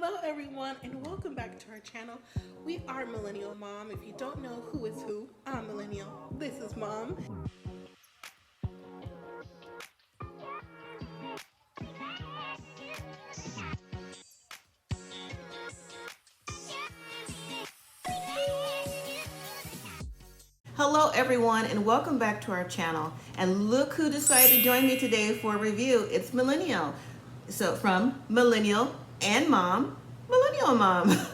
Hello everyone and welcome back to our channel. We are Millennial Mom. If you don't know who is who, I'm Millennial. This is Mom. Hello everyone and welcome back to our channel. And look who decided to join me today for a review. It's Millennial. So from Millennial and Mom, Millennial and Mom.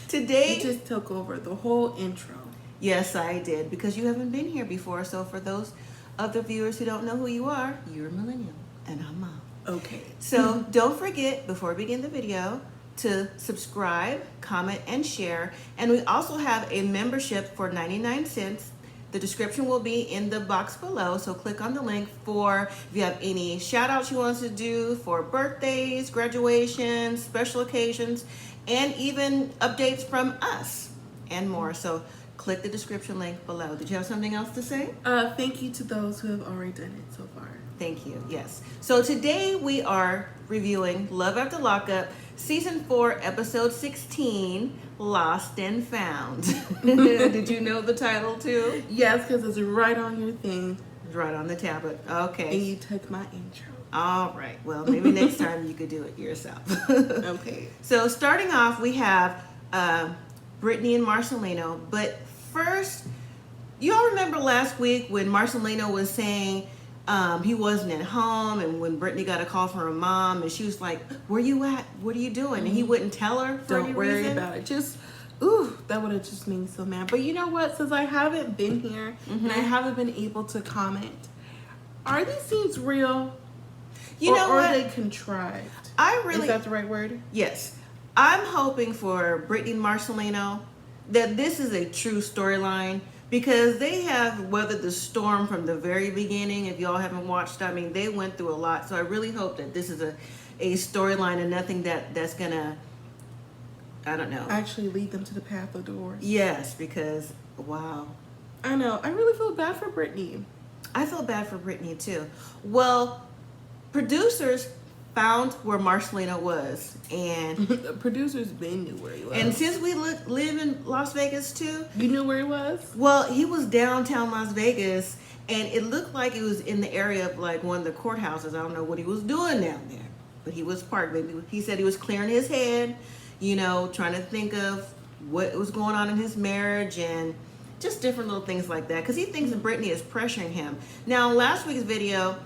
Today, You just took over the whole intro. yes, I did, because you haven't been here before. So for those of the viewers who don't know who you are, you're Millennial and I'm Mom. Okay. So don't forget, before we begin the video, to subscribe, comment, and share. And we also have a membership for 99 cents. The description will be in the box below, so click on the link for if you have any shout outs you want us to do for birthdays, graduations, special occasions, and even updates from us and more. So click the description link below. Did you have something else to say? Thank you to those who have already done it so far. Thank you. Yes. So today we are reviewing Love After Lockup, Season 4, Episode 16, Lost and Found. Did you know the title too? Yes, because it's right on your thing. It's right on the tablet. And Okay. you took my intro. All right. Well, maybe next time you could do it yourself. Okay. So starting off, we have Brittany and Marcelino. But first, you all remember last week when Marcelino was saying he wasn't at home, and when Brittany got a call from her mom, and she was like, "Where you at? What are you doing?" And he wouldn't tell her for any Don't worry reason. about it. Just, ooh, that would have just made me so mad. But you know what? Since I haven't been here and I haven't been able to comment, are these scenes real? You know or what? are they contrived? I really, Is that the right word? yes, I'm hoping for Brittany and Marcelino that this is a true storyline, because they have weathered the storm from the very beginning. If y'all haven't watched, I mean, they went through a lot. So I really hope that this is a storyline and nothing that's gonna, I don't know. Actually lead them to the path of divorce. Yes, because wow. I know. I really feel bad for Brittany. I feel bad for Brittany too. Well, producers found where Marcelino was, and The producers been knew where he was. and since we live in Las Vegas too, You knew where he was? well, he was downtown Las Vegas, and it looked like it was in the area of like one of the courthouses. I don't know what he was doing down there, but he was parked. Maybe he said he was clearing his head, you know, trying to think of what was going on in his marriage and just different little things like that, because he thinks that Brittany is pressuring him. Now, last week's video,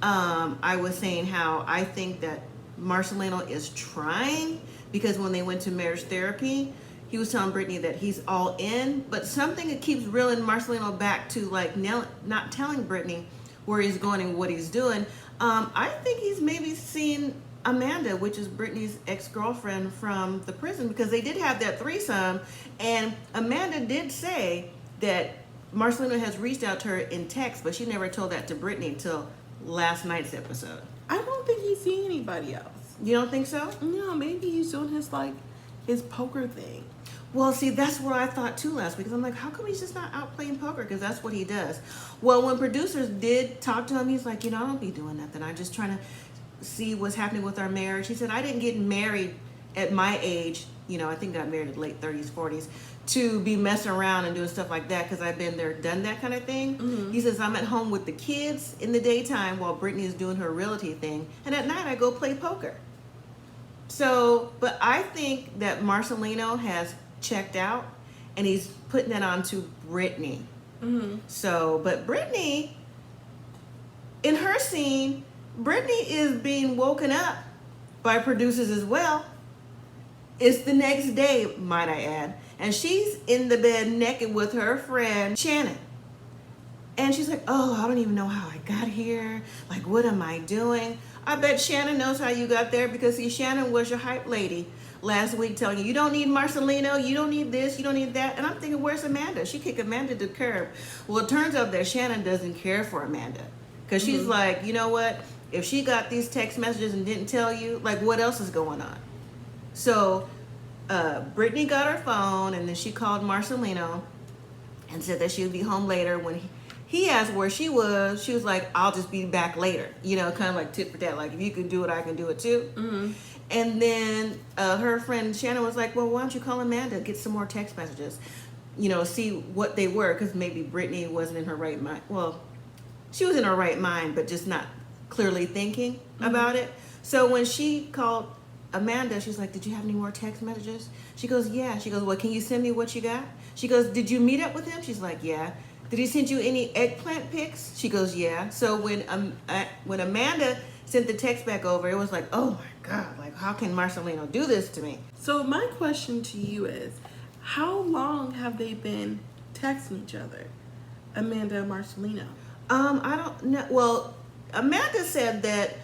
I was saying how I think that Marcelino is trying, because when they went to marriage therapy, he was telling Brittany that he's all in, but something that keeps reeling Marcelino back to like not telling Brittany where he's going and what he's doing. I think he's maybe seen Amanda, which is Brittany's ex-girlfriend from the prison, because they did have that threesome, and Amanda did say that Marcelino has reached out to her in text, but she never told that to Brittany until last night's episode. I don't think he's seeing anybody else. You don't think so? No, maybe he's doing his poker thing. Well, see, that's what I thought too last week. Because I'm like, how come he's just not out playing poker? Because that's what he does. Well, when producers did talk to him, he's like, I don't be doing nothing. I'm just trying to see what's happening with our marriage. He said, I didn't get married at my age. I think I got married at late 30s, 40s, to be messing around and doing stuff like that, because I've been there, done that kind of thing. Mm-hmm. He says, I'm at home with the kids in the daytime while Brittany is doing her realty thing. And at night, I go play poker. So, but I think that Marcelino has checked out, and he's putting that on to Brittany. Mm-hmm. So, but Brittany, in her scene, Brittany is being woken up by producers as well. It's the next day, might I add, and she's in the bed naked with her friend Shannon. And she's like, oh, I don't even know how I got here. Like, what am I doing? I bet Shannon knows how you got there, because see, Shannon was your hype lady last week, telling you don't need Marcelino, you don't need this, you don't need that. And I'm thinking, where's Amanda? She kicked Amanda to the curb. Well, it turns out that Shannon doesn't care for Amanda, because she's like, you know what? If she got these text messages and didn't tell you, like, what else is going on? So Brittany got her phone, and then she called Marcelino and said that she would be home later. When he asked where she was like, I'll just be back later. Kind of like tit for tat. Like, if you can do it, I can do it too. Mm-hmm. And then her friend Shannon was like, well, why don't you call Amanda, get some more text messages, see what they were, because maybe Brittany wasn't in her right mind. Well, she was in her right mind, but just not clearly thinking about it. So when she called Amanda, she's like, did you have any more text messages? She goes, yeah. She goes, well, can you send me what you got? She goes, did you meet up with him? She's like, yeah. Did he send you any eggplant pics? She goes, yeah. So when Amanda sent the text back over, it was like, oh my God, like, how can Marcelino do this to me? So my question to you is, how long have they been texting each other, Amanda and Marcelino? I don't know. Well, Amanda said that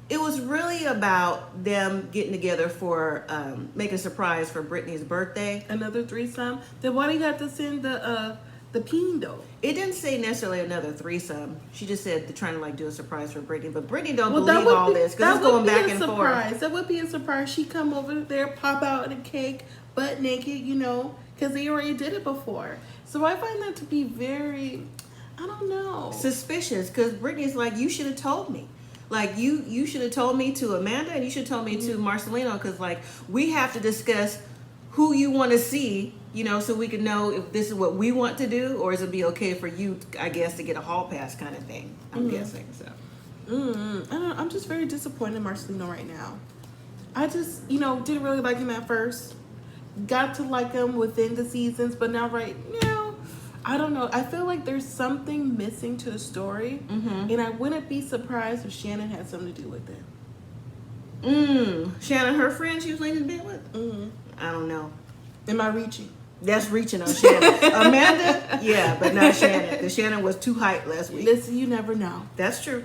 it was really about them getting together for making a surprise for Brittany's birthday. Another threesome? Then why do you have to send the peen though? It didn't say necessarily another threesome. She just said they're trying to like do a surprise for Brittany, but Brittany don't believe all this because it's going back and forth. That would be a surprise. She come over there, pop out in a cake, butt naked, because they already did it before. So I find that to be very, I don't know, suspicious. Because Brittany's like, you should have told me. Like, you should have told me to Amanda, and you should have told me to Marcelino, because like we have to discuss who you want to see, so we can know if this is what we want to do, or is it be okay for you, I guess, to get a hall pass kind of thing. I'm guessing so. I don't know. I'm just very disappointed in Marcelino right now. I just, didn't really like him at first. Got to like him within the seasons, but now right now, I don't know. I feel like there's something missing to the story, and I wouldn't be surprised if Shannon had something to do with it. Shannon, her friend she was laying in bed with? I don't know. Am I reaching? That's reaching on Shannon. Amanda, yeah, but not Shannon, because Shannon was too hyped last week. Listen, you never know. That's true.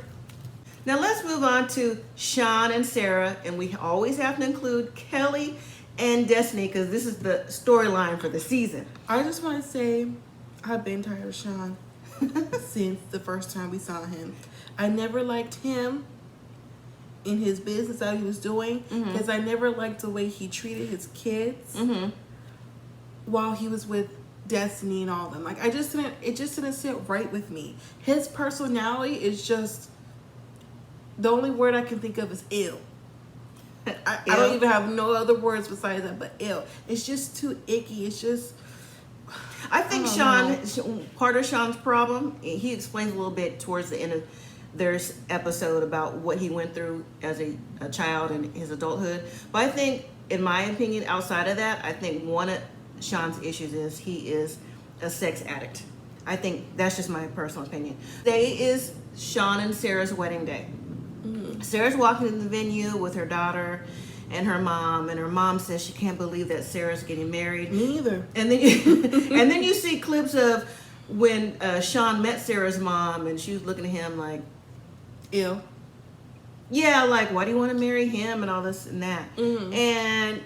Now let's move on to Shawn and Sarah, and we always have to include Kelly and Destiny, because this is the storyline for the season. I just want to say, I've been tired of Shawn since the first time we saw him. I never liked him in his business that he was doing, because I never liked the way he treated his kids while he was with Destiny and all of them. Like, it just didn't sit right with me. His personality is just, the only word I can think of is ill. I don't even have no other words besides that, but ill. It's just too icky. It's just, I think Shawn, part of Shawn's problem, he explains a little bit towards the end of their episode about what he went through as a child and his adulthood. But I think, in my opinion, outside of that, I think one of Shawn's issues is he is a sex addict. I think that's just my personal opinion. Today is Shawn and Sarah's wedding day. Sarah's walking in the venue with her daughter and her mom says she can't believe that Sarah's getting married. Me either. And then you see clips of when Shawn met Sarah's mom, and she was looking at him like, ill. Yeah, like, why do you want to marry him and all this and that? And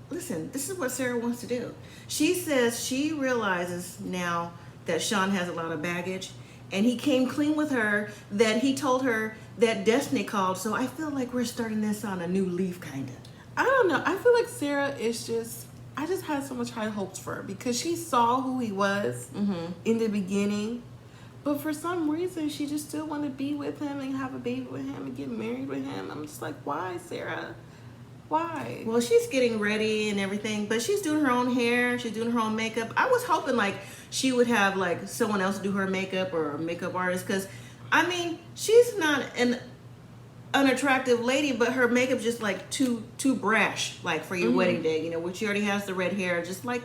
listen, this is what Sarah wants to do. She says she realizes now that Shawn has a lot of baggage, and he came clean with her, that he told her that Destiny called. So I feel like we're starting this on a new leaf, kind of. I don't know. I feel like Sarah is just, I just had so much high hopes for her, because she saw who he was in the beginning. But for some reason, she just still wanted to be with him and have a baby with him and get married with him. I'm just like, why, Sarah? Why? Well, she's getting ready and everything, but she's doing her own hair. She's doing her own makeup. I was hoping like she would have like someone else do her makeup, or a makeup artist, because I mean, she's not an unattractive lady, but her makeup just like too brash, like for your wedding day, which she already has the red hair. Just like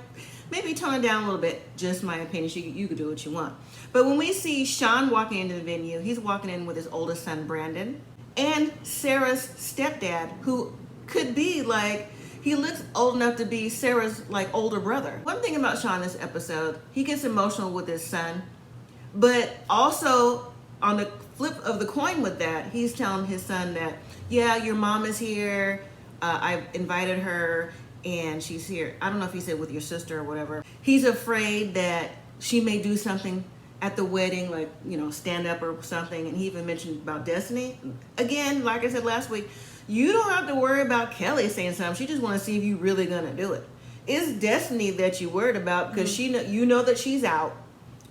maybe tone it down a little bit. Just my opinion. You could do what you want. But when we see Shawn walking into the venue, he's walking in with his oldest son Brandon and Sarah's stepdad, who could be like, he looks old enough to be Sarah's like older brother. One thing about Shawn this episode, he gets emotional with his son, but also on the flip of the coin with that, he's telling his son that, yeah, your mom is here, I've invited her and she's here. I don't know if he said with your sister or whatever. He's afraid that she may do something at the wedding, like, stand up or something. And he even mentioned about Destiny. Again, like I said last week, you don't have to worry about Kelly saying something. She just want to see if you really gonna do it. It's Destiny that you worried about, because you know that she's out,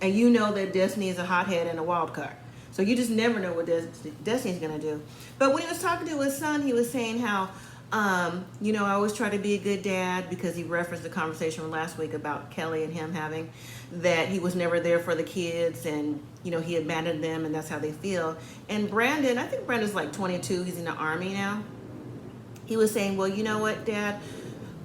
and you know that Destiny is a hothead and a wild card. So you just never know what Destiny's gonna do. But when he was talking to his son, he was saying how You know, I always try to be a good dad, because he referenced the conversation from last week about Kelly and him having that he was never there for the kids, and, you know, he abandoned them, and that's how they feel. And Brandon, I think Brandon's like 22. He's in the Army now. He was saying, well, you know what, Dad?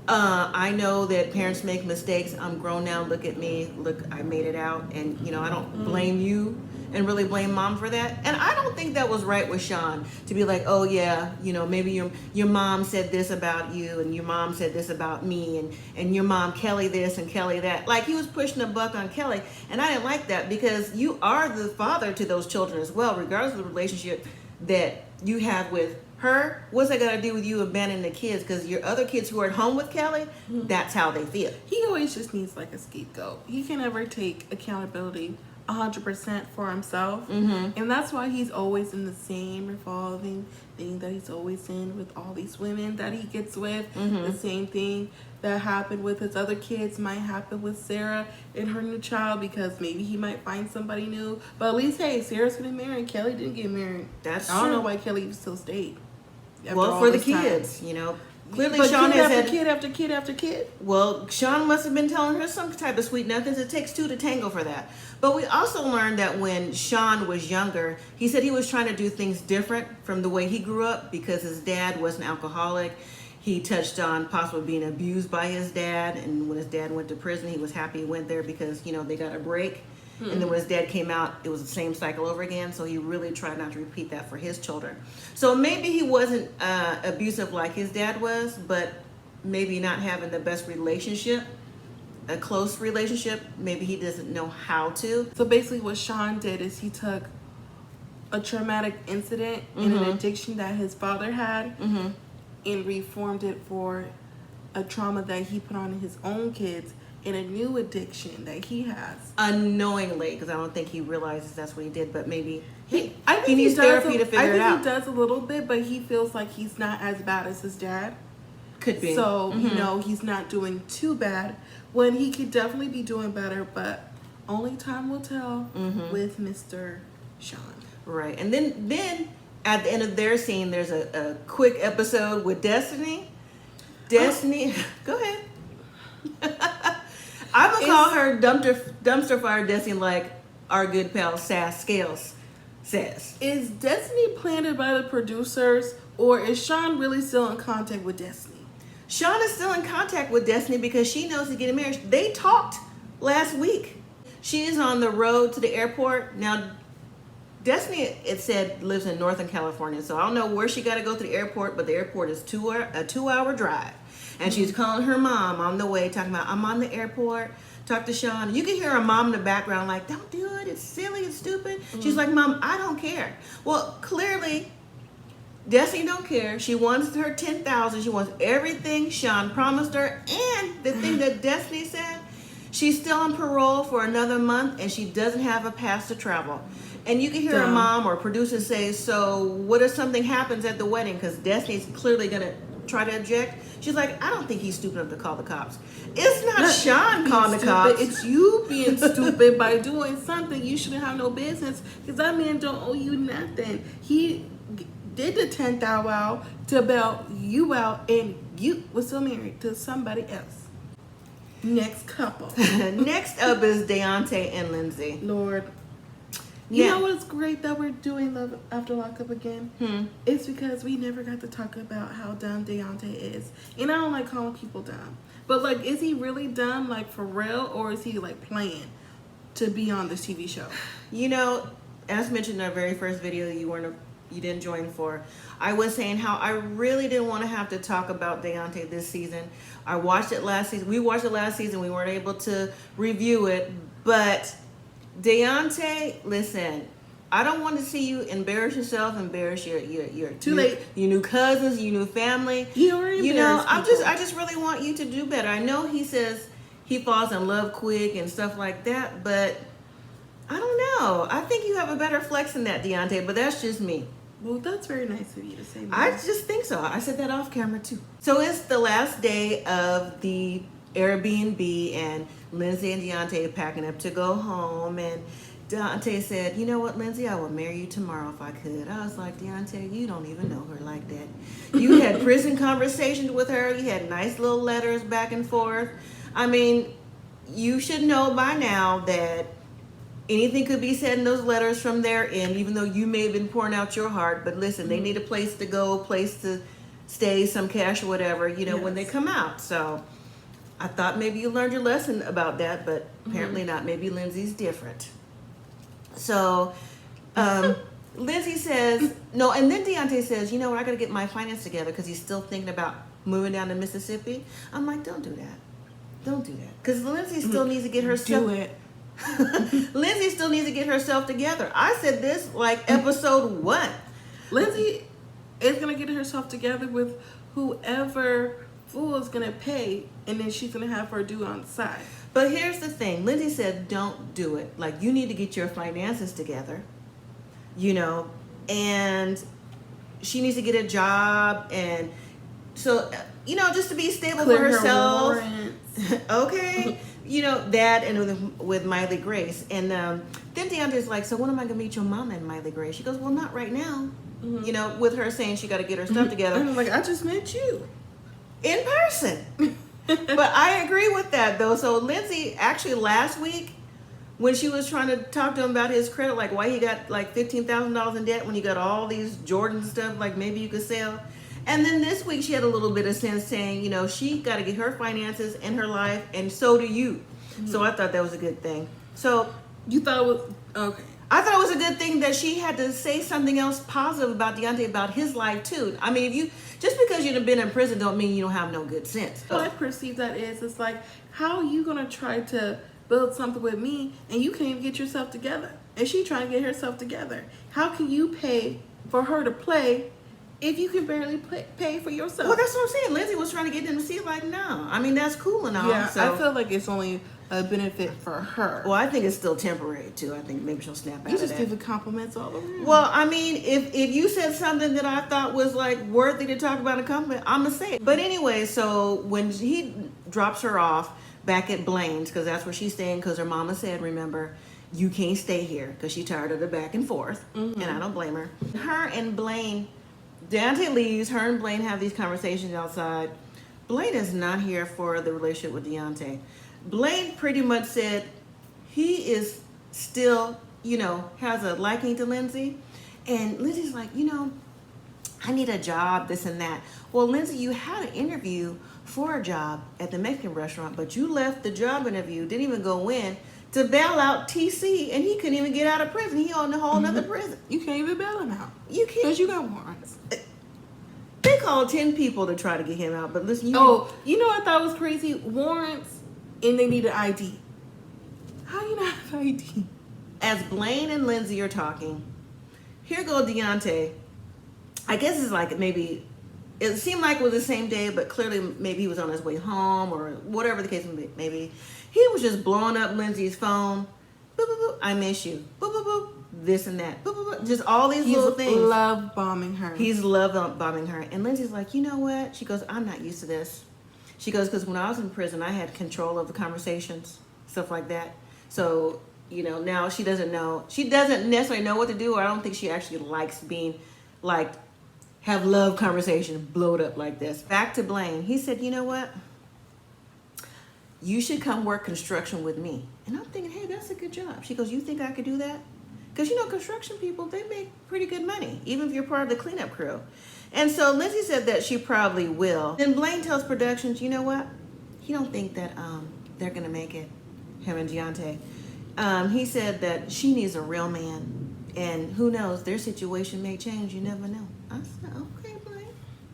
I know that parents make mistakes. I'm grown now. Look at me. Look, I made it out. And, you know, I don't blame you and really blame Mom for that. And I don't think that was right with Shawn to be like, oh, yeah, you know, maybe your mom said this about you, and your mom said this about me, and your mom, Kelly this and Kelly that. Like, he was pushing a buck on Kelly. And I didn't like that, because you are the father to those children as well, regardless of the relationship that you have with her. What's that got to do with you abandoning the kids? Because your other kids who are at home with Kelly, that's how they feel. He always just needs like a scapegoat. He can never take accountability 100% for himself. And that's why he's always in the same revolving thing that he's always in with all these women that he gets with. The same thing that happened with his other kids might happen with Sarah and her new child, because maybe he might find somebody new. But at least, hey, Sarah's getting married. Kelly didn't get married. That's I don't true. know why Kelly still stayed. Well, for the kids, you know. Clearly, but Shawn kid has after had kid after kid after kid. Well, Shawn must have been telling her some type of sweet nothings. It takes two to tango for that. But we also learned that when Shawn was younger, he said he was trying to do things different from the way he grew up, because his dad was an alcoholic. He touched on possibly being abused by his dad, and when his dad went to prison, he was happy he went there because, you know, they got a break. And then when his dad came out, it was the same cycle over again. So he really tried not to repeat that for his children. So maybe he wasn't abusive like his dad was, but maybe not having the best relationship, a close relationship, maybe he doesn't know how to. So basically what Shawn did is he took a traumatic incident and an addiction that his father had and reformed it for a trauma that he put on his own kids and a new addiction that he has. Unknowingly, because I don't think he realizes that's what he did, but maybe he needs therapy to figure it out. I think he does a little bit, but he feels like he's not as bad as his dad. Could be. So, you know, he's not doing too bad when he could definitely be doing better, but only time will tell with Mr. Shawn. Right. And then at the end of their scene, there's a quick episode with Destiny. Destiny, go ahead. I'm going to call her dumpster fire Destiny, like our good pal Sass Scales says. Is Destiny planted by the producers, or is Shawn really still in contact with Destiny? Shawn is still in contact with Destiny because she knows he's getting married. They talked last week. She is on the road to the airport. Now, Destiny, it said, lives in Northern California, so I don't know where she got to go to the airport, but the airport is a 2-hour drive. And she's calling her mom on the way, talking about, I'm on the airport, talk to Shawn. You can hear her mom in the background like, don't do it, it's silly, it's stupid. She's like, Mom, I don't care. Well, clearly, Destiny don't care. She wants her $10,000. She wants everything Shawn promised her. And the thing that Destiny said, she's still on parole for another month, and she doesn't have a pass to travel. And you can hear her mom or producer say, so what if something happens at the wedding? Because Destiny's clearly going to try to object. She's like, I don't think he's stupid enough to call the cops. It's not Shawn calling the cops. It's you being stupid by doing something you shouldn't have no business, because that man don't owe you nothing. He did the 10th hour to bail you out, and you was still married to somebody else. Next couple. Next up is Deontay and Lindsay. Lord. You know what's great that we're doing Love After Lockup again? It's because we never got to talk about how dumb Deontay is. And I don't like calling people dumb. But, like, is he really dumb, like, for real? Or is he, like, playing to be on this TV show? You know, as mentioned in our very first video you didn't join for, I was saying how I really didn't want to have to talk about Deontay this season. I watched it last season. We watched it last season. We weren't able to review it. But Deontay, listen, I don't want to see you embarrass yourself, embarrass your new cousins, your new family. You know, I just really want you to do better. I know he says he falls in love quick and stuff like that, but I don't know. I think you have a better flex than that, Deontay, but that's just me. Well, that's very nice of you to say that. I just think so. I said that off camera too. So it's the last day of the Airbnb, and Lindsay and Deontay are packing up to go home, and Deontay said, you know what, Lindsay, I would marry you tomorrow if I could. I was like, Deontay, you don't even know her like that. You had prison conversations with her. You had nice little letters back and forth. I mean, you should know by now that anything could be said in those letters from their end, even though you may have been pouring out your heart. But listen, they need a place to go, place to stay, some cash or whatever, you know, when they come out. So I thought maybe you learned your lesson about that, but apparently not. Maybe Lindsay's different. So Lindsay says, no, and then Deontay says, you know what, I got to get my finance together because he's still thinking about moving down to Mississippi. I'm like, don't do that. Don't do that. Because Lindsay still needs to get herself. Do it. Lindsay still needs to get herself together. I said this like episode 1. Lindsay is going to get herself together with whoever fool is going to pay, and then she's going to have her due on the side. But here's the thing. Lindsay said, don't do it. Like, you need to get your finances together, you know, and she needs to get a job. And so, you know, just to be stable Clear for herself. Her warrants. Okay. You know, that and with Miley Grace. And then Deontay's like, so when am I going to meet your mama and Miley Grace? She goes, well, not right now. You know, with her saying she got to get her stuff together. And I'm like, I just met you. In person. But I agree with that, though. So Lindsay, actually last week, when she was trying to talk to him about his credit, like why he got like $15,000 in debt when he got all these Jordan stuff, like maybe you could sell. And then this week she had a little bit of sense saying, you know, she got to get her finances and her life, and so do you. So I thought that was a good thing. So You thought it was okay. I thought it was a good thing that she had to say something else positive about Deontay, about his life too. I mean, if you just because you've been in prison don't mean you don't have no good sense. What I perceive that is, it's like, how are you gonna try to build something with me and you can't even get yourself together? And she trying to get herself together. How can you pay for her to play if you can barely pay for yourself? Well, that's what I'm saying. Lindsay was trying to get him to see, like, no. I mean, that's cool and all. Yeah, so. I feel like it's only a benefit for her. Well, I think it's still temporary too. I think maybe she'll snap out You of just that. give the compliments all around. Well, I mean, if you said something that I thought was like worthy to talk about in a compliment, I'm gonna say it. But anyway, so when he drops her off back at Blaine's, because that's where she's staying, because her mama said, remember, you can't stay here, because she's tired of the back and forth, and I don't blame her. Her and Blaine, Deontay leaves. Her and Blaine have these conversations outside. Blaine is not here for the relationship with Deontay. Blaine pretty much said he is still, you know, has a liking to Lindsay. And Lindsay's like, you know, I need a job, this and that. Well, Lindsay, you had an interview for a job at the Mexican restaurant, but you left the job interview, didn't even go in to bail out TC, and he couldn't even get out of prison. He on a whole nother prison. You can't even bail him out. You can't. Because you got warrants. They called 10 people to try to get him out, but listen, You know what I thought was crazy? Warrants, and they need an ID. How you not have ID? As Blaine and Lindsay are talking, here go Deontay. I guess it's like maybe, it seemed like it was the same day, but clearly maybe he was on his way home or whatever the case may be. He was just blowing up Lindsay's phone. Boop, boop, boop. I miss you. Boop, boop, boop. This and that. Boop, boop, boop. Just all these little things. He's love bombing her. He's love bombing her. And Lindsay's like, you know what? She goes, I'm not used to this. She goes, because when I was in prison, I had control of the conversations, stuff like that. So, you know, now she doesn't know. She doesn't necessarily know what to do, or I don't think she actually likes being, like, have love conversations blowed up like this. Back to Blaine. He said, you know what? You should come work construction with me. And I'm thinking, hey, that's a good job. She goes, you think I could do that? Because, you know, construction people, they make pretty good money, even if you're part of the cleanup crew. And so Lindsay said that she probably will. Then Blaine tells Productions, you know what? He don't think that they're going to make it, him and Deontay. He said that she needs a real man. And who knows, their situation may change. You never know. I said, okay, Blaine.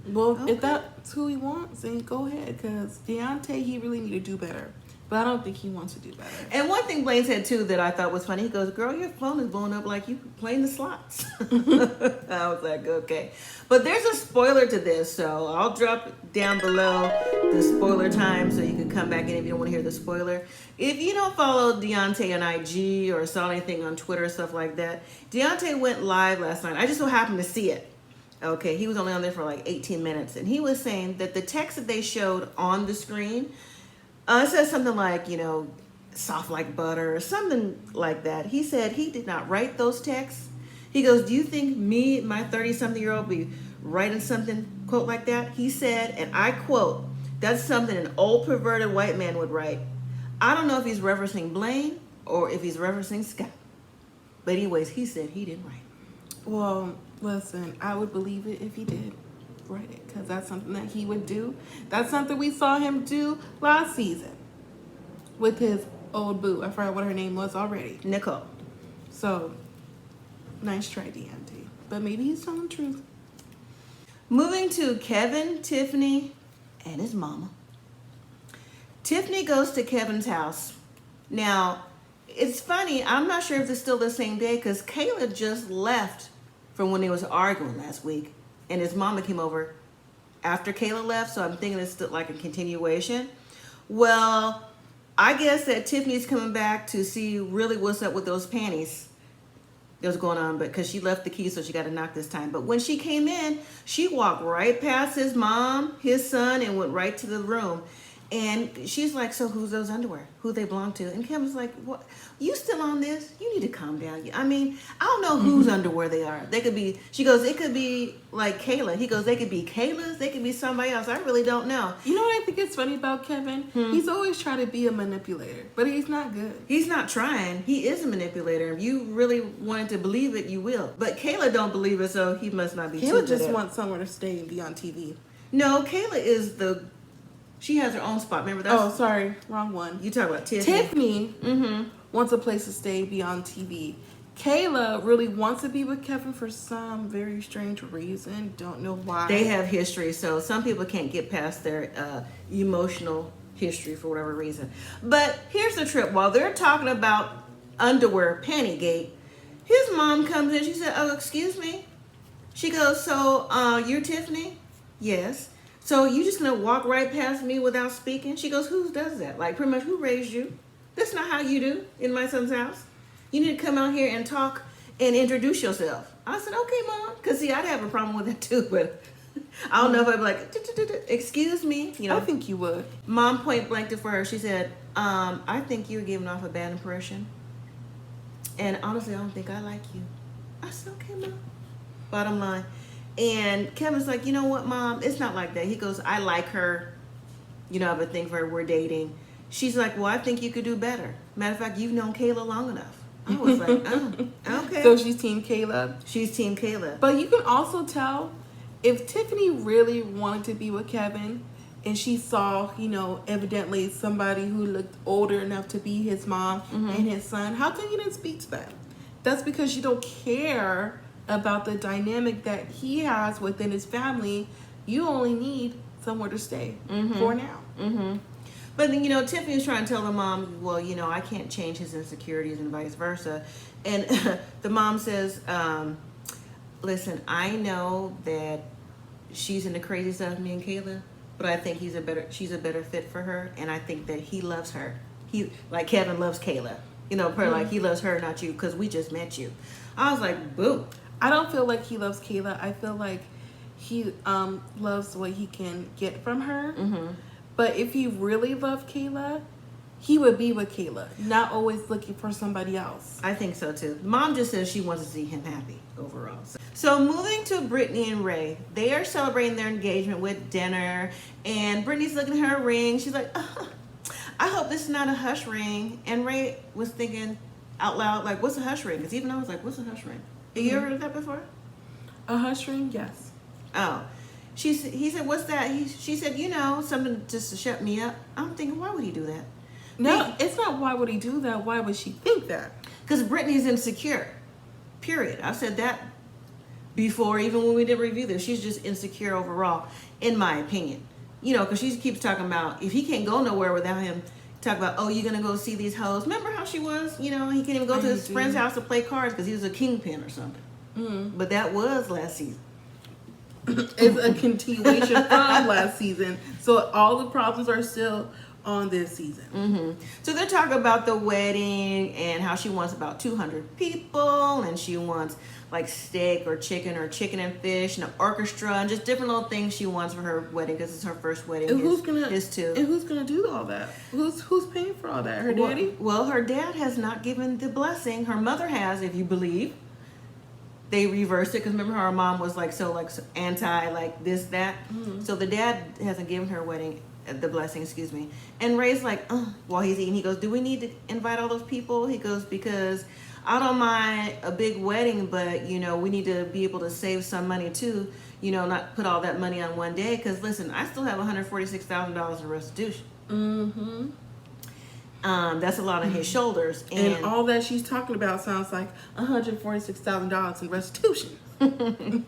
Well, Okay. if that's who he wants, then go ahead. Because Deontay, he really need to do better. But I don't think he wants to do better. And one thing Blaine said, too, that I thought was funny, he goes, girl, your phone is blowing up like you playing the slots. I was like, okay. But there's a spoiler to this, so I'll drop down below the spoiler time so you can come back in if you don't want to hear the spoiler. If you don't follow Deontay on IG or saw anything on Twitter, stuff like that, Deontay went live last night. I just so happened to see it. Okay, he was only on there for like 18 minutes. And he was saying that the text that they showed on the screen, it says something like, you know, soft like butter or something like that. He said he did not write those texts. He goes, do you think me, my 30-something-year-old, be writing something, quote, like that? He said, and I quote, that's something an old perverted white man would write. I don't know if he's referencing Blaine or if he's referencing Scott. But anyways, he said he didn't write. Well, listen, I would believe it if he did write it, because that's something that he would do. That's something we saw him do last season with his old boo. I forgot what her name was already. Nicole. So, nice try, Deontay. But maybe he's telling the truth. Moving to Kevin, Tiffany, and his mama. Tiffany goes to Kevin's house. Now, it's funny, I'm not sure if it's still the same day because Kayla just left from when they was arguing last week. And his mama came over after Kayla left, so I'm thinking it's still like a continuation. Well, I guess that Tiffany's coming back to see really what's up with those panties that was going on, but because she left the key, so she got to knock this time. But when she came in, she walked right past his mom, his son, and went right to the room. And she's like, so who's those underwear? Who they belong to? And Kevin's like, what? You still on this? You need to calm down. I mean, I don't know whose underwear they are. They could be, she goes, it could be like Kayla. He goes, they could be Kayla's. They could be somebody else. I really don't know. You know what I think is funny about Kevin? He's always trying to be a manipulator, but he's not good. He's not trying. He is a manipulator. If you really wanted to believe it, you will. But Kayla don't believe it, so he must not be too Kayla good just at it. wants somewhere to stay and be on TV. No, Kayla is she has her own spot. Remember that? Oh, sorry. Wrong one. You talk about Tiffany. Tiffany wants a place to stay, be on TV. Kayla really wants to be with Kevin for some very strange reason. Don't know why. They have history, so some people can't get past their emotional history for whatever reason. But here's the trip. While they're talking about underwear pantygate, his mom comes in. She said, oh, excuse me. She goes, so you're Tiffany? Yes. So you just gonna walk right past me without speaking? She goes, who does that? Like, pretty much, who raised you? That's not how you do in my son's house. You need to come out here and talk and introduce yourself. I said, okay, Mom. Because, see, I'd have a problem with that, too. But I don't know if I'd be like, excuse me. You know, I think you would. Mom point blanked it for her. She said, I think you're giving off a bad impression. And honestly, I don't think I like you. I said, okay, Mom. Bottom line. And Kevin's like, you know what, Mom? It's not like that. He goes, I like her. You know, I have a thing for her. We're dating. She's like, well, I think you could do better. Matter of fact, you've known Kayla long enough. I was like, oh, okay. So she's Team Kayla? She's Team Kayla. But you can also tell if Tiffany really wanted to be with Kevin and she saw, you know, evidently somebody who looked older enough to be his mom and his son, how come you didn't speak to them? That's because you don't care about the dynamic that he has within his family. You only need somewhere to stay for now. But then, you know, Tiffany was trying to tell the mom, well, you know, I can't change his insecurities and vice versa. And the mom says, listen, I know that she's into crazy stuff, me and Kayla, but I think she's a better fit for her. And I think that he loves her. Like Kevin loves Kayla. You know, like he loves her, not you, because we just met you. I was like, boo. I don't feel like he loves Kayla. I feel like he loves what he can get from her. But if he really loved Kayla, he would be with Kayla, not always looking for somebody else. I think so too. Mom just says she wants to see him happy overall. So moving to Brittany and Ray, they are celebrating their engagement with dinner, and Brittany's looking at her ring. She's like, oh, I hope this is not a hush ring. And Ray was thinking out loud, like, what's a hush ring? Because even I was like, what's a hush ring? Have you ever heard of that before? A hush ring? Yes. Oh. He said, what's that? She said, you know, something just to shut me up. I'm thinking, why would he do that? No, it's not why would he do that. Why would she think that? Because Brittany's insecure. Period. I've said that before, even when we did review this. She's just insecure overall, in my opinion. You know, because she keeps talking about, if he can't go nowhere without him, talk about, oh, you're going to go see these hoes. Remember how she was? You know, he can't even go to his friend's house to play cards because he was a kingpin or something. But that was last season. It's a continuation from last season. So all the problems are still on this season. Mm-hmm. So they're talking about the wedding and how she wants about 200 people, and she wants like steak or chicken and fish and an orchestra and just different little things she wants for her wedding because it's her first wedding. And who's gonna do all that? Who's paying for all that? Her daddy? Well, her dad has not given the blessing. Her mother has, if you believe. They reversed it because remember her mom was like so anti like this that. Mm-hmm. So the dad hasn't given her the blessing, excuse me. And Ray's like, while he's eating, he goes, "Do we need to invite all those people?" He goes, "Because I don't mind a big wedding, but you know we need to be able to save some money too. You know, not put all that money on one day. Because listen, I still have $146,000 in restitution." Mm-hmm. That's a lot on his shoulders. And all that she's talking about sounds like $146,000 in restitution.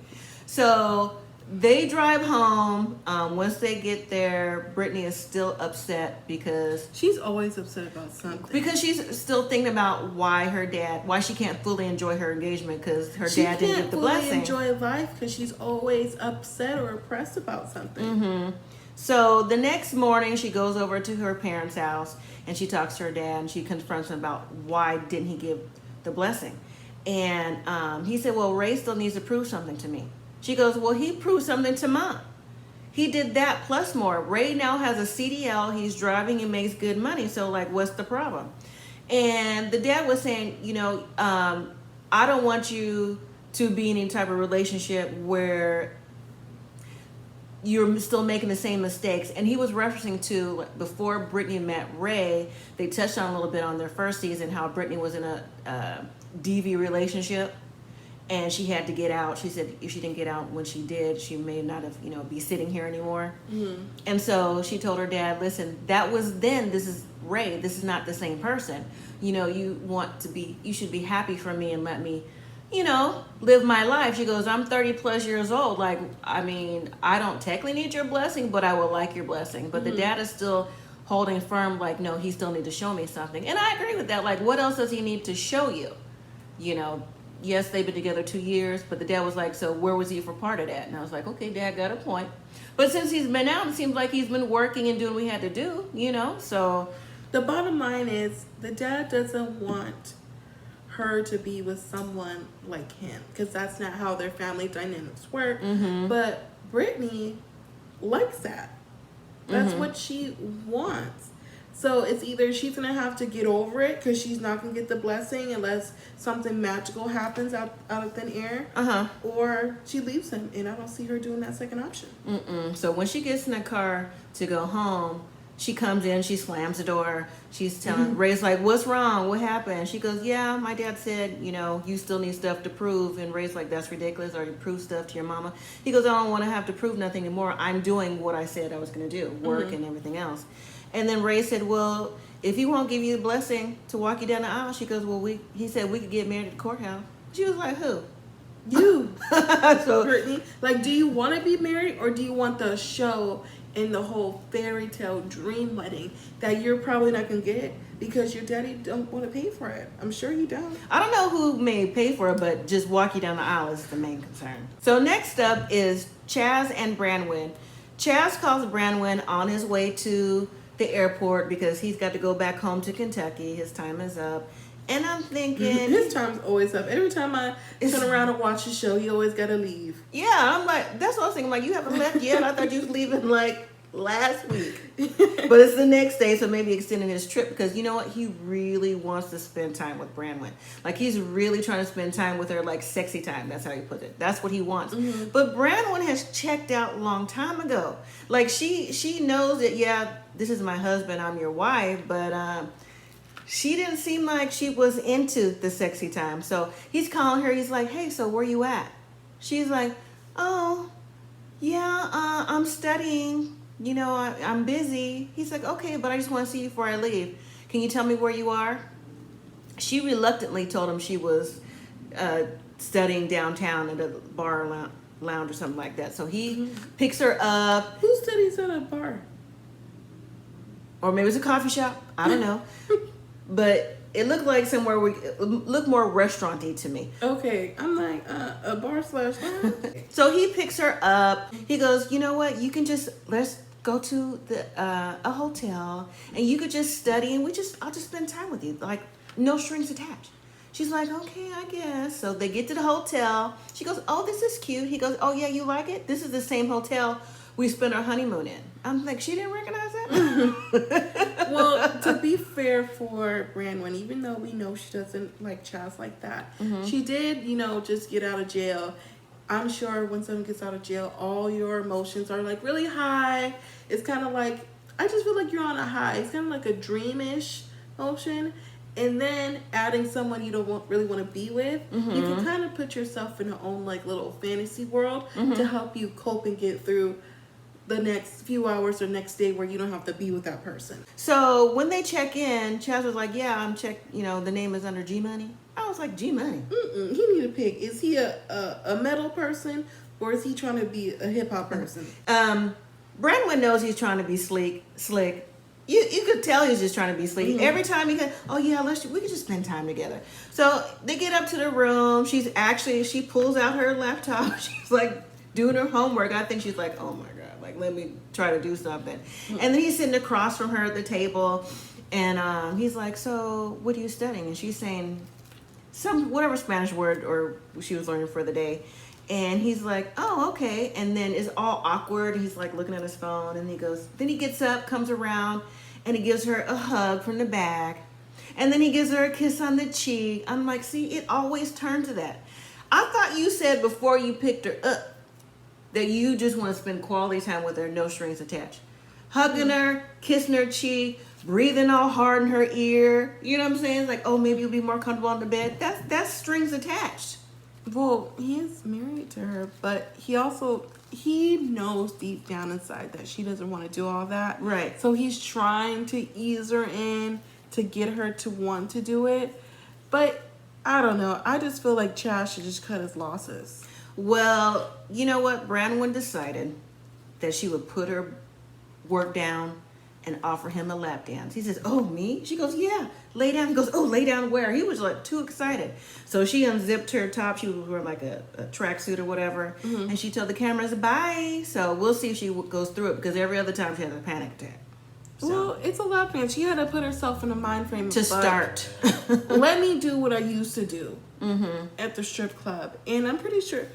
So they drive home. Once they get there, Brittany is still upset because... She's always upset about something. Because she's still thinking about why she can't fully enjoy her engagement because her dad didn't get the blessing. She can't fully enjoy life because she's always upset or oppressed about something. Mm-hmm. So the next morning, she goes over to her parents' house and she talks to her dad and she confronts him about why didn't he give the blessing. And he said, "Well, Ray still needs to prove something to me." She goes, "Well, he proved something to Mom. He did that plus more. Ray now has a CDL. He's driving and makes good money. So, like, what's the problem?" And the dad was saying, you know, I don't want you to be in any type of relationship where you're still making the same mistakes. And he was referencing to before Brittany met Ray, they touched on a little bit on their first season how Brittany was in a DV relationship and she had to get out. She said if she didn't get out when she did, she may not have, you know, be sitting here anymore. Mm-hmm. And so she told her dad, "Listen, that was then. This is Ray. This is not the same person. You know, you should be happy for me and let me, you know, live my life." She goes, "I'm 30 plus years old. Like, I mean, I don't technically need your blessing, but I would like your blessing." But the dad is still holding firm, like, no, he still needs to show me something. And I agree with that. Like, what else does he need to show you? You know, yes, they've been together 2 years, but the dad was like, "So where was he for part of that?" And I was like, okay, Dad got a point. But since he's been out, it seems like he's been working and doing what he had to do, you know, so. The bottom line is the dad doesn't want her to be with someone like him because that's not how their family dynamics work. Mm-hmm. But Brittany likes that. That's what she wants. So it's either she's gonna have to get over it because she's not gonna get the blessing unless something magical happens out of thin air, or she leaves him, and I don't see her doing that second option. So when she gets in the car to go home, she comes in, she slams the door. She's telling Ray's like, "What's wrong? What happened?" She goes, "Yeah, my dad said, you know, you still need stuff to prove." And Ray's like, "That's ridiculous. Or you prove stuff to your mama." He goes, "I don't want to have to prove nothing anymore. I'm doing what I said I was going to do, work and everything else." And then Ray said, "Well, if he won't give you the blessing to walk you down the aisle," she goes, "Well, he said we could get married at the courthouse." She was like, "Who?" You. So, Brittany, like, do you want to be married or do you want the show and the whole fairy tale dream wedding that you're probably not going to get because your daddy don't want to pay for it? I'm sure you don't. I don't know who may pay for it, but just walk you down the aisle is the main concern. So next up is Chaz and Branwyn. Chaz calls Branwyn on his way to the airport because he's got to go back home to Kentucky. His time is up. And I'm thinking... His time's always up. Every time I turn around and watch the show, you always got to leave. Yeah, I'm like, that's what I was thinking. Like, you haven't left yet? I thought you was leaving, like, last week. But it's the next day, so maybe extending his trip because, you know what? He really wants to spend time with Branwyn. Like, he's really trying to spend time with her, like, sexy time. That's how he put it. That's what he wants. Mm-hmm. But Branwyn has checked out a long time ago. Like, she knows that, yeah, this is my husband, I'm your wife, but... she didn't seem like she was into the sexy time. So he's calling her. He's like, "Hey, so where you at?" She's like, "Oh, yeah, I'm studying. You know, I'm busy." He's like, "Okay, but I just want to see you before I leave. Can you tell me where you are?" She reluctantly told him she was studying downtown at a bar lounge or something like that. So he picks her up. Who studies at a bar? Or maybe it's a coffee shop. I don't know. But it looked like somewhere it looked more restaurant-y to me. Okay, I'm like, a bar / So he picks her up. He goes, "You know what? You can just, let's go to a hotel and you could just study and I'll just spend time with you. Like, no strings attached. She's like, okay, I guess. So they get to the hotel. She goes, oh, this is cute. He goes, oh, yeah, you like it? This is the same hotel we spent our honeymoon in. I'm like, she didn't recognize that? Well, to be fair for Branwyn, even though we know she doesn't like Chaz like that, she did, just get out of jail. I'm sure when someone gets out of jail, all your emotions are like really high. It's kind of like, I just feel like you're on a high. It's kind of like a dreamish motion. And then adding someone you don't really want to be with, you can kind of put yourself in your own like little fantasy world to help you cope and get through the next few hours or next day where you don't have to be with that person. So when they check in, Chaz was like, yeah, I'm the name is under G Money. I was like, G Money? He need to pick. Is he a metal person or is he trying to be a hip hop person? Brandon knows he's trying to be slick. You could tell he's just trying to be slick. Every time he could, oh yeah, we could just spend time together. So they get up to the room. She pulls out her laptop. She's like doing her homework. I think she's like, oh my God, like let me try to do something. And then he's sitting across from her at the table. And he's like, so what are you studying? And she's saying whatever Spanish word or she was learning for the day. And he's like, oh, okay. And then it's all awkward. He's like looking at his phone and then he gets up, comes around, and he gives her a hug from the back. And then he gives her a kiss on the cheek. I'm like, see, it always turns to that. I thought you said before you picked her up that you just want to spend quality time with her, no strings attached. Hugging her, kissing her cheek, breathing all hard in her ear. You know what I'm saying? It's like, oh, maybe you'll be more comfortable on the bed. That's strings attached. Well, he is married to her, but he knows deep down inside that she doesn't want to do all that. Right. So he's trying to ease her in to get her to want to do it. But I don't know. I just feel like Chaz should just cut his losses. Well, you know what? Branwyn decided that she would put her work down and offer him a lap dance. He says, oh, me? She goes, yeah, lay down. He goes, oh, lay down where? He was like too excited. So she unzipped her top. She was wearing like a tracksuit or whatever. And she told the cameras bye. So we'll see if she goes through it because every other time she has a panic attack. So, well, it's a lap dance. She had to put herself in a mind frame to start. Let me do what I used to do at the strip club. And I'm pretty sure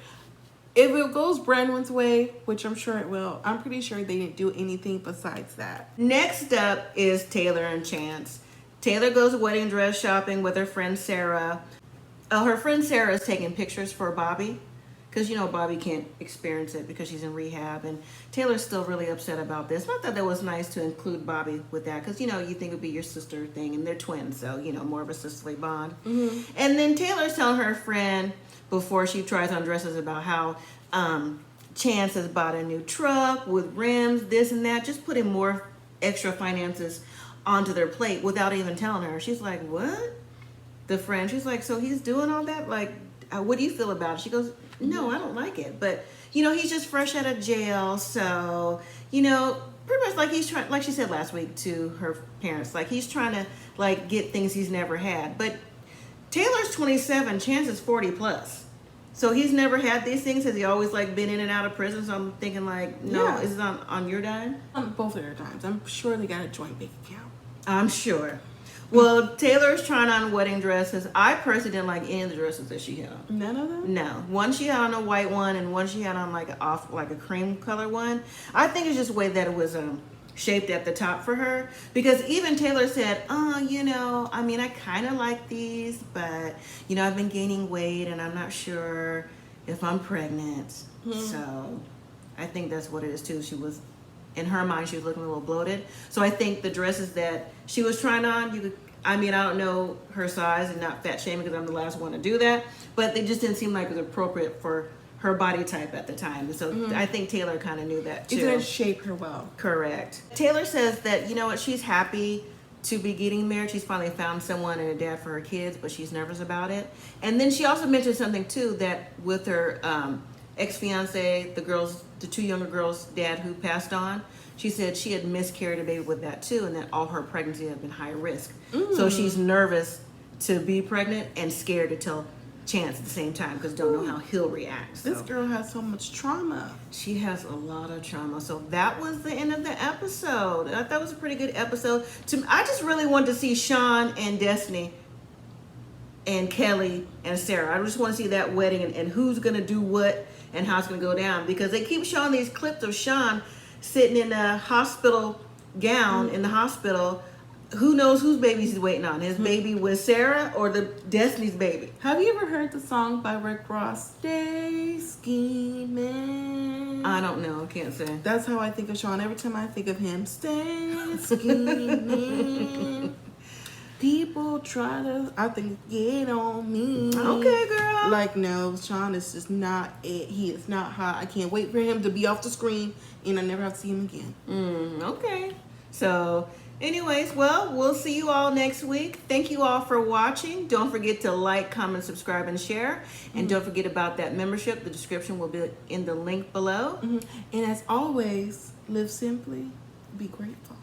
if it goes Branwyn's way, which I'm sure it will, I'm pretty sure they didn't do anything besides that. Next up is Taylor and Chance. Taylor goes wedding dress shopping with her friend Sarah. Her friend Sarah is taking pictures for Bobby because, Bobby can't experience it because she's in rehab. And Taylor's still really upset about this. Not that it was nice to include Bobby with that because, you think it would be your sister thing and they're twins. So, more of a sisterly bond. And then Taylor's telling her friend before she tries on dresses about how Chance has bought a new truck with rims, this and that, just putting more extra finances onto their plate without even telling her. She's like, what? The friend, she's like, so he's doing all that? Like, what do you feel about it? She goes, no, I don't like it. But, he's just fresh out of jail. So, pretty much like he's trying, like she said last week to her parents, like he's trying to like get things he's never had. But Taylor's 27, Chance is 40 plus. So he's never had these things. Has he always like been in and out of prison? So I'm thinking like, no, yeah. Is it on your dime? On both of their dimes. I'm sure they got a joint bank account. I'm sure. Well, Taylor's trying on wedding dresses. I personally didn't like any of the dresses that she had on. None of them? No. One she had on a white one and one she had on like a cream color one. I think it's just the way that it was shaped at the top for her, because even Taylor said, I kind of like these, but I've been gaining weight and I'm not sure if I'm pregnant. So I think that's what it is too. She was, in her mind, she was looking a little bloated. So I think the dresses that she was trying on, I don't know her size and not fat shaming because I'm the last one to do that, but they just didn't seem like it was appropriate for her body type at the time. And so I think Taylor kind of knew that too. It didn't shape her well. Correct. Taylor says that, she's happy to be getting married. She's finally found someone and a dad for her kids, but she's nervous about it. And then she also mentioned something too, that with her ex-fiance, the two younger girls' dad who passed on, she said she had miscarried a baby with that too, and that all her pregnancy had been high risk. So she's nervous to be pregnant and scared to tell chance at the same time because don't know how he'll react. So. This girl has so much trauma. She has a lot of trauma. So that was the end of the episode. I thought it was a pretty good episode. I just really wanted to see Shawn and Destiny and Kelly and Sarah. I just want to see that wedding and who's going to do what and how it's going to go down. Because they keep showing these clips of Shawn sitting in a hospital gown in the hospital. Who knows whose baby he's waiting on? His baby with Sarah or the Destiny's baby? Have you ever heard the song by Rick Ross, Stay Scheming? I don't know. I can't say. That's how I think of Shawn. Every time I think of him, stay scheming. People try to, I think, get on me. Okay, girl. Like, no, Shawn is just not it. He is not hot. I can't wait for him to be off the screen and I never have to see him again. Okay. So, anyways, well, we'll see you all next week. Thank you all for watching. Don't forget to like, comment, subscribe, and share. And don't forget about that membership. The description will be in the link below. And as always, live simply, be grateful.